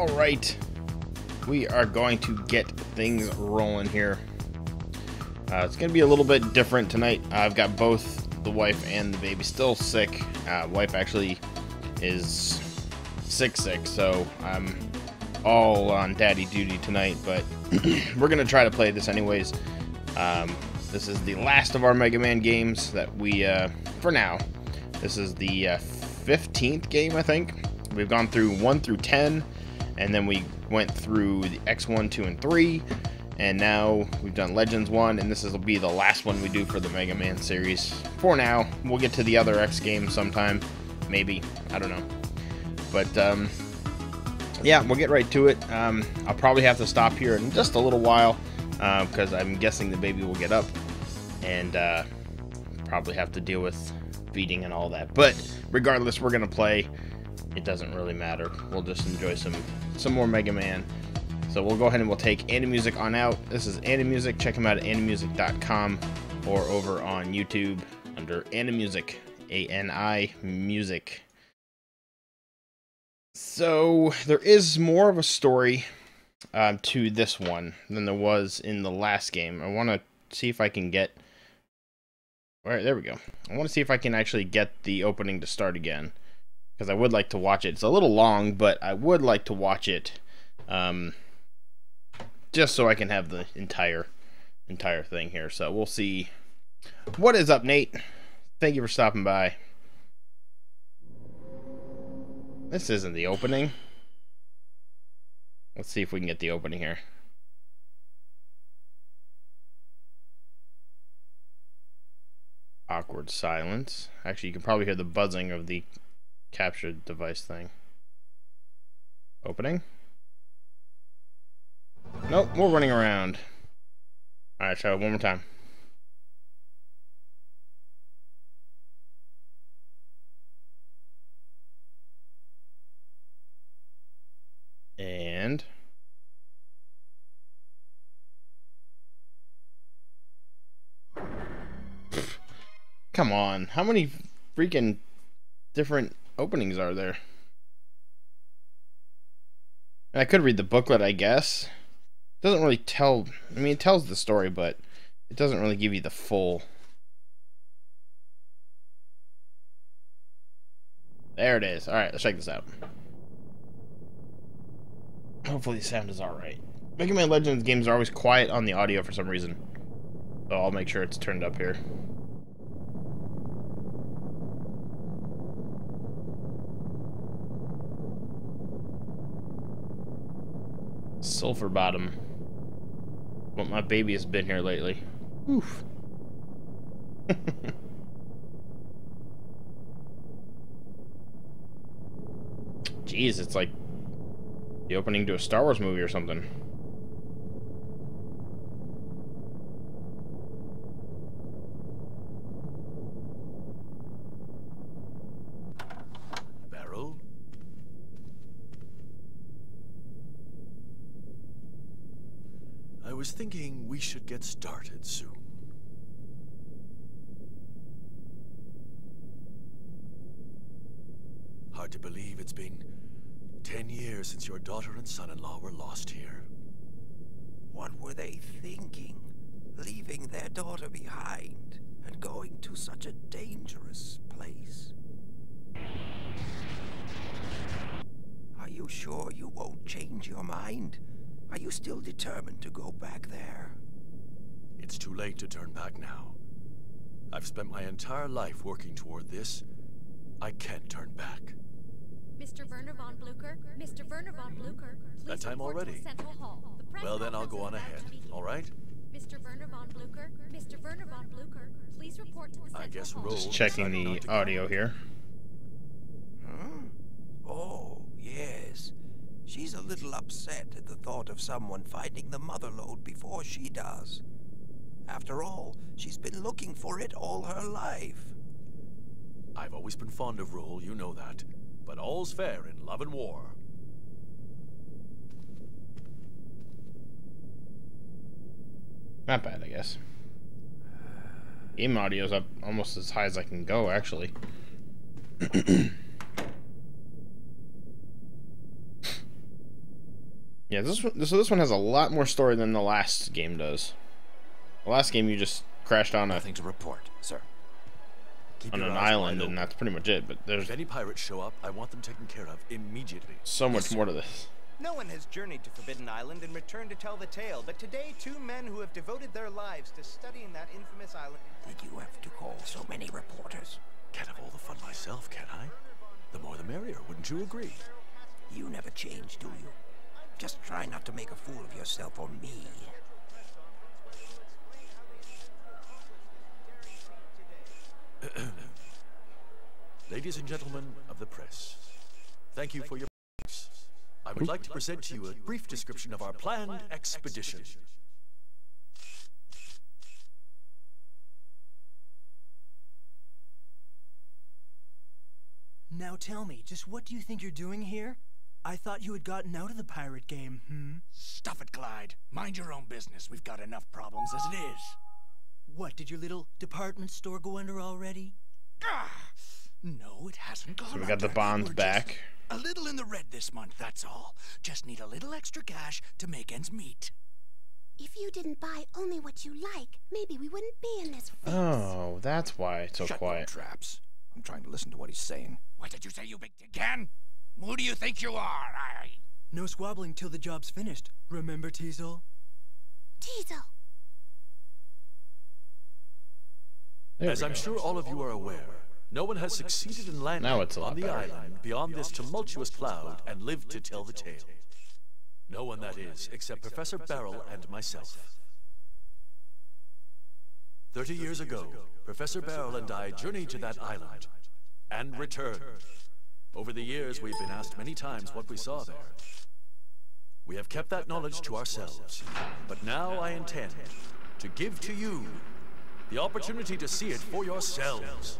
Alright, we are going to get things rolling here. It's going to be a little bit different tonight. I've got both the wife and the baby still sick. Wife actually is sick, so I'm all on daddy duty tonight, but we're going to try to play this anyways. This is the last of our Mega Man games that we, for now, this is the 15th game, I think. We've gone through 1 through 10, and then we went through the X1, 2, and 3, and now we've done Legends 1, and this will be the last one we do for the Mega Man series. For now, we'll get to the other X games sometime, maybe, I don't know. But, yeah, we'll get right to it. I'll probably have to stop here in just a little while, because I'm guessing the baby will get up, and probably have to deal with feeding and all that. But regardless, we're gonna play. It doesn't really matter. We'll just enjoy some more Mega Man. So we'll go ahead and we'll take Animusic on out. This is Animusic. Check him out at animusic.com or over on YouTube under Animusic, A-N-I Music. So there is more of a story to this one than there was in the last game. I want to see if I can get... Alright, there we go. I want to see if I can actually get the opening to start again, because I would like to watch it. It's a little long, but I would like to watch it just so I can have the entire thing here. So we'll see. What is up, Nate? Thank you for stopping by. This isn't the opening. Let's see if we can get the opening here. Awkward silence. Actually, you can probably hear the buzzing of the captured device thing. Opening? Nope, we're running around. Alright, try it one more time. And... come on, how many freaking different openings are there? And I could read the booklet, I guess. It doesn't really tell... I mean, it tells the story, but it doesn't really give you the full... There it is. Alright, let's check this out. Hopefully the sound is alright. Mega Man Legends games are always quiet on the audio for some reason. So I'll make sure it's turned up here. Sulphur Bottom. Well, my baby has been here lately. Oof. Jeez, it's like the opening to a Star Wars movie or something. Barrel? I was thinking we should get started soon. Hard to believe it's been 10 years since your daughter and son-in-law were lost here. What were they thinking? Leaving their daughter behind and going to such a dangerous place? Are you sure you won't change your mind? Are you still determined to go back there? It's too late to turn back now. I've spent my entire life working toward this. I can't turn back. Mr. Werner von Blucher, Mr. Werner von Blucher, please That time report to already? the Central Hall. The press Well, then I'll conference go on is about ahead, to begin. all right? Mr. Werner von Blucher, Mr. Werner von Blucher, please report to the Central I guess Hall. Roll Just checking decided the not to go. audio here. Huh? Oh, yes. She's a little upset at the thought of someone finding the mother lode before she does. After all, she's been looking for it all her life. I've always been fond of Roll, you know that. But all's fair in love and war. Not bad, I guess. Game audio's up almost as high as I can go, actually. Yeah, so this one has a lot more story than the last game does. The last game you just crashed on Nothing to report, sir. Keep an your eyes island, wide and open. that's pretty much it. But there's If any pirates show up, I want them taken care of immediately. so much more to this. No one has journeyed to Forbidden Island and returned to tell the tale, but today 2 men who have devoted their lives to studying that infamous island. Did you have to call so many reporters? Can't have all the fun myself, can I? The more the merrier, wouldn't you agree? You never change, do you? Just try not to make a fool of yourself or me. Ladies and gentlemen of the press, thank you for your patience. I would like to present to you a brief description of our planned expedition. Now tell me, just what do you think you're doing here? I thought you had gotten out of the pirate game, Stuff it, Clyde. Mind your own business. We've got enough problems as it is. What, did your little department store go under already? Ah! No, it hasn't gone So we got the under. bonds We're back. just a little in the red this month, that's all. Just need a little extra cash to make ends meet. If you didn't buy only what you like, maybe we wouldn't be in this fix. Oh, that's why it's so Shut quiet. your traps. I'm trying to listen to what he's saying. What did you say, you big tin? Who do you think you are? No squabbling till the job's finished. Remember, Teasel? Teasel. There As we I'm go. sure all of you are aware, no one has succeeded in landing Now it's a lot on the better. island beyond this tumultuous cloud and lived to tell the tale. No one, that is, except Professor Barrel and myself. 30 years ago, Professor Barrel and I journeyed to that island and returned. Over the years, we've been asked many times what we saw there. We have kept that knowledge to ourselves, but now I intend to give to you the opportunity to see it for yourselves.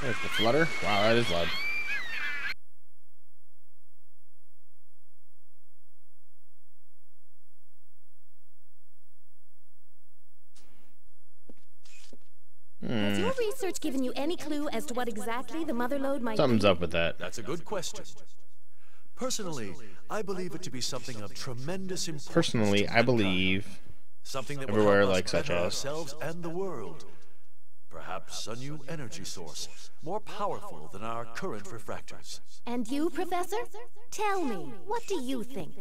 There's the flutter. Wow, that is loud. Has your research given you any clue as to what exactly the mother lode might Something's be? up with that. That's a good question. Personally, I believe it to be something of tremendous importance. Personally, to I mankind. believe Something that everywhere, will help like us such better as ourselves and the world. Perhaps a new energy source, more powerful than our current refractors. And you, Professor? Tell me, what do you think?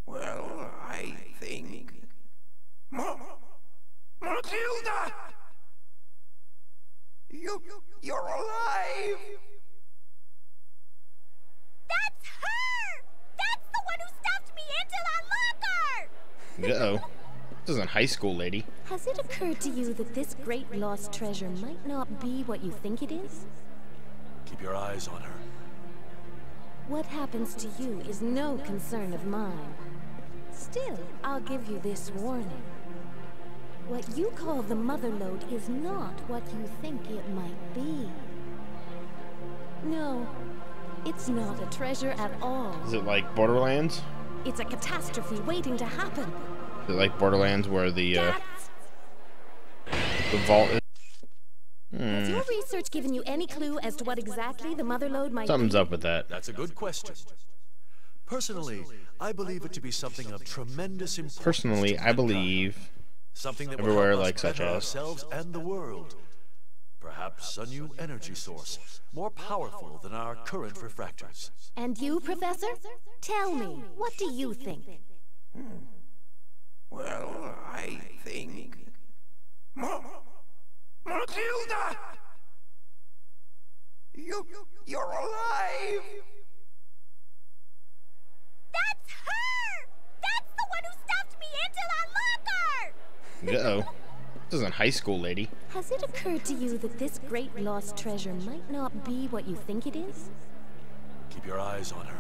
Well, I think... Matilda! You're alive! That's her! That's the one who stuffed me into that locker! Uh-oh. This isn't high school, lady. Has it occurred to you that this great lost treasure might not be what you think it is? Keep your eyes on her. What happens to you is no concern of mine. Still, I'll give you this warning. What you call the mother lode is not what you think it might be. No, it's not a treasure at all. Is it like Borderlands? It's a catastrophe waiting to happen. Is it like Borderlands where the That's... vault is? Has your research given you any clue as to what exactly the mother lode might Something's be? up with that. That's a good question. Personally, I believe it to be something of tremendous importance. Personally, to I mankind. believe Something that everywhere, will help like us such better as ourselves and the world. Perhaps a new energy source, more powerful than our current refractors. And you, Professor? Tell me, what do you think? Well, I think... Matilda! You're alive! That's her! That's the one who stuffed me into that locker! Uh-oh. This isn't high school, lady. Has it occurred to you that this great lost treasure might not be what you think it is? Keep your eyes on her.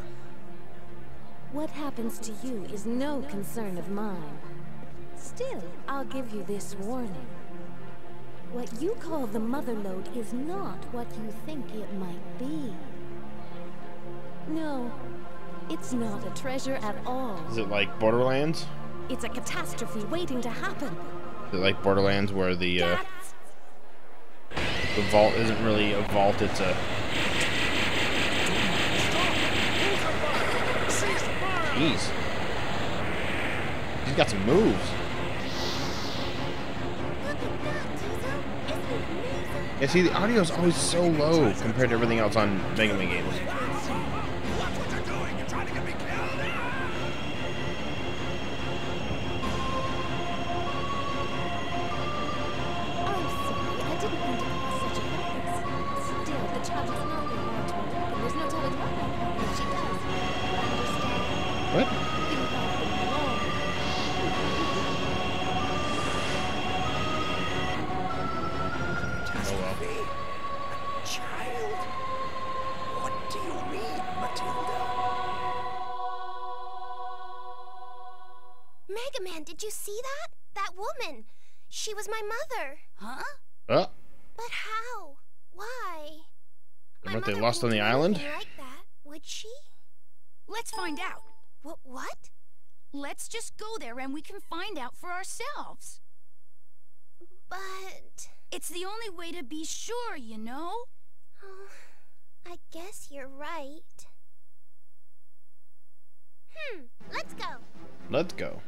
What happens to you is no concern of mine. Still, I'll give you this warning. What you call the mother lode is not what you think it might be. No, It's not a treasure at all. Is it like Borderlands? It's a catastrophe waiting to happen. Is it like Borderlands where the vault isn't really a vault, it's a... Jeez. He's got some moves. Yeah, see, the audio is always so low compared to everything else on Mega Man games. What? Catastrophe? A child? What do you mean, Matilda? Mega Man, did you see that? That woman. She was my mother. Huh? Oh, But how? Why? weren't they lost on the island? Like that, would she? Let's find out. What? Let's just go there and we can find out for ourselves. But... It's the only way to be sure, you know? Oh, I guess you're right. Let's go. Let's go.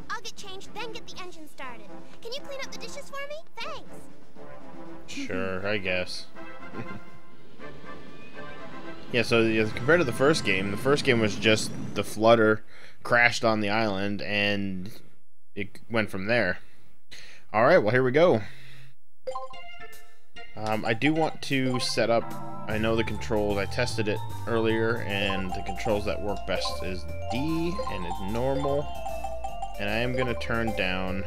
I'll get changed, then get the engine started. Can you clean up the dishes for me? Thanks. Sure, I guess. Yeah, so compared to the first game was just the flutter crashed on the island, and it went from there. Alright, well, here we go. I do want to set up, I know the controls, I tested it earlier, and the controls that work best is D, and it's normal. And I am going to turn down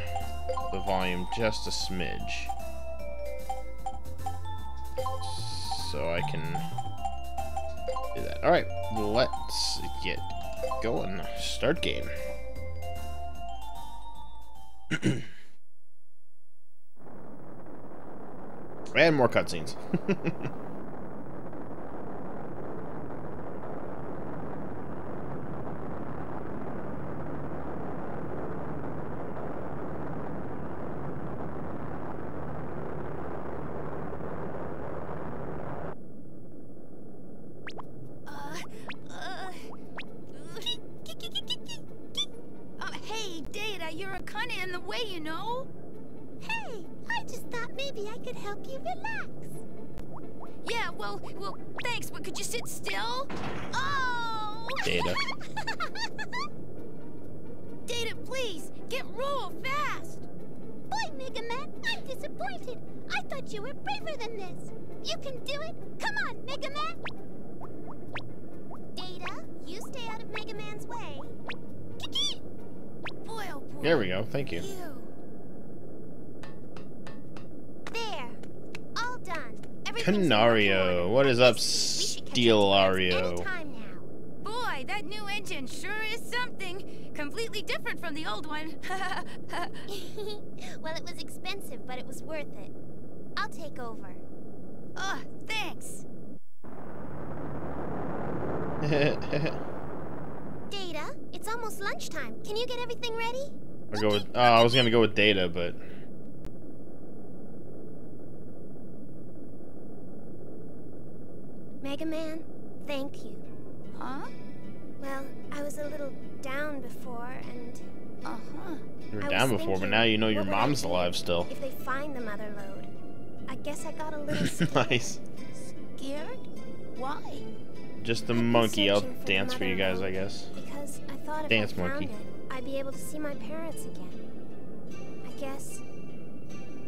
the volume just a smidge, so I can do that. Alright, let's get going. Start game. And more cutscenes. Hey, Data, you're kinda in the way, you know? Hey, I just thought maybe I could help you relax. Yeah, well, thanks, but could you sit still? Oh! Data. Data, please, get real fast! Boy, Mega Man, I'm disappointed. I thought you were braver than this. You can do it. Come on, Mega Man. Data, you stay out of Mega Man's way. Boy, oh boy. There we go, thank you. There. All done. Everything's Canario, what is up, We should catch up to Steelario? any time now. Boy, that new engine sure is something. Completely different from the old one. Well, it was expensive, but it was worth it. I'll take over. Oh, thanks. Data, it's almost lunchtime. Can you get everything ready? I'll go with, I was gonna go with Data, but Mega Man, thank you. Huh? Well, I was a little down before, and Uh-huh. you were I down was before, but thinking, now you know your what would I mom's do alive still. if they find the mother lode. I guess I got a little scared. Nice. Scared? Why? Just the I've been monkey, I'll searching for the dance for you mother guys, I lode, guess. Because I thought if Dance I found monkey. it, I'd be able to see my parents again. I guess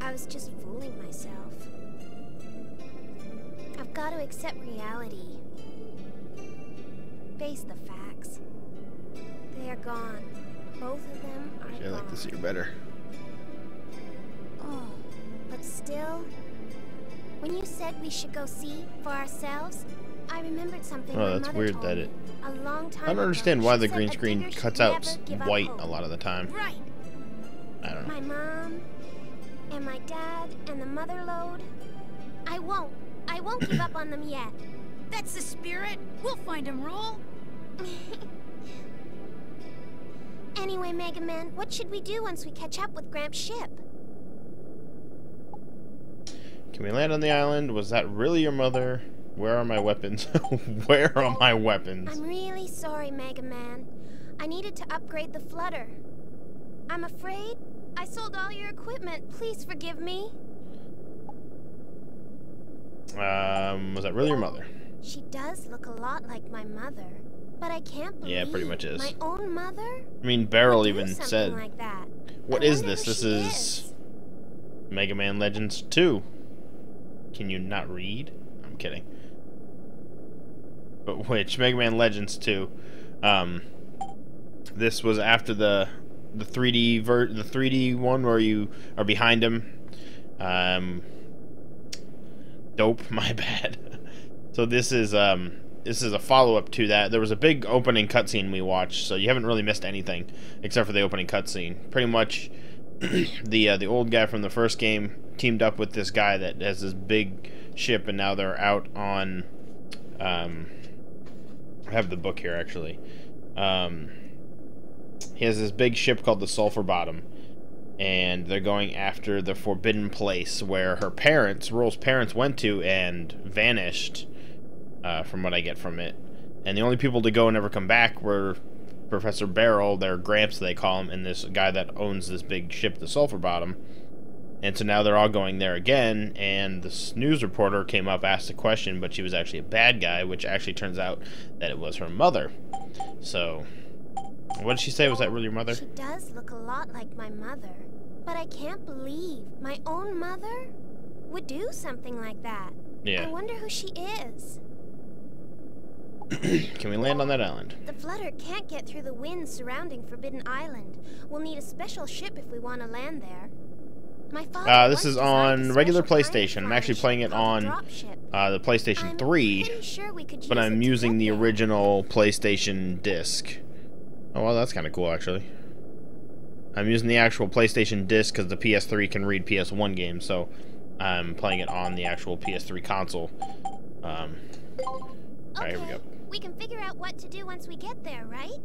I was just fooling myself. I've got to accept reality. Face the facts. They are gone. Both of them are Actually, I'd like to gone. see her better. Oh, but still, when you said we should go see for ourselves, I remembered something Oh, my that's mother weird told that me it... a long time I don't ago. understand why She the said green a screen digger should cuts out never give up white hope. a lot of the time. Right. I don't know. My mom, and my dad, and the mother lode. I won't give up on them yet. That's the spirit. We'll find him, Rule. Anyway, Mega Man, what should we do once we catch up with Gramps' ship? Can we land on the island? Was that really your mother? Where are my weapons? Where are my weapons? I'm really sorry, Mega Man. I needed to upgrade the flutter. I'm afraid I sold all your equipment. Please forgive me. Was that really your mother? She does look a lot like my mother, but I can't believe Yeah, pretty much is. my own mother. I mean, Beryl would do even something said, like that. "What I is wonder this? who This she is Mega Man Legends 2." Can you not read? I'm kidding. But which Mega Man Legends 2? This was after the 3D one where you are behind him. Dope. My bad. So this is a follow-up to that. There was a big opening cutscene we watched, so you haven't really missed anything except for the opening cutscene. Pretty much, the old guy from the first game teamed up with this guy that has this big ship, and now they're out on. I have the book here actually. He has this big ship called the Sulphur Bottom, and they're going after the forbidden place where her parents, Roll's parents, went to and vanished. From what I get from it, and the only people to go and never come back were Professor Beryl, their Gramps they call him, and this guy that owns this big ship, the Sulphur Bottom. And so now they're all going there again, and this news reporter came up, asked a question, but she was actually a bad guy, which actually turns out that it was her mother. So, what did she say? Was that really your mother? She does look a lot like my mother, but I can't believe my own mother would do something like that. Yeah. I wonder who she is. Can we land on that island? The flutter can't get through the winds surrounding Forbidden Island. We'll need a special ship if we want to land there. My father This is on regular PlayStation. I'm actually playing it on the PlayStation 3, but I'm using the original PlayStation disc. Oh, well, that's kind of cool, actually. I'm using the actual PlayStation disc because the PS3 can read PS1 games, so I'm playing it on the actual PS3 console. Alright, here we go. We can figure out what to do once we get there, right?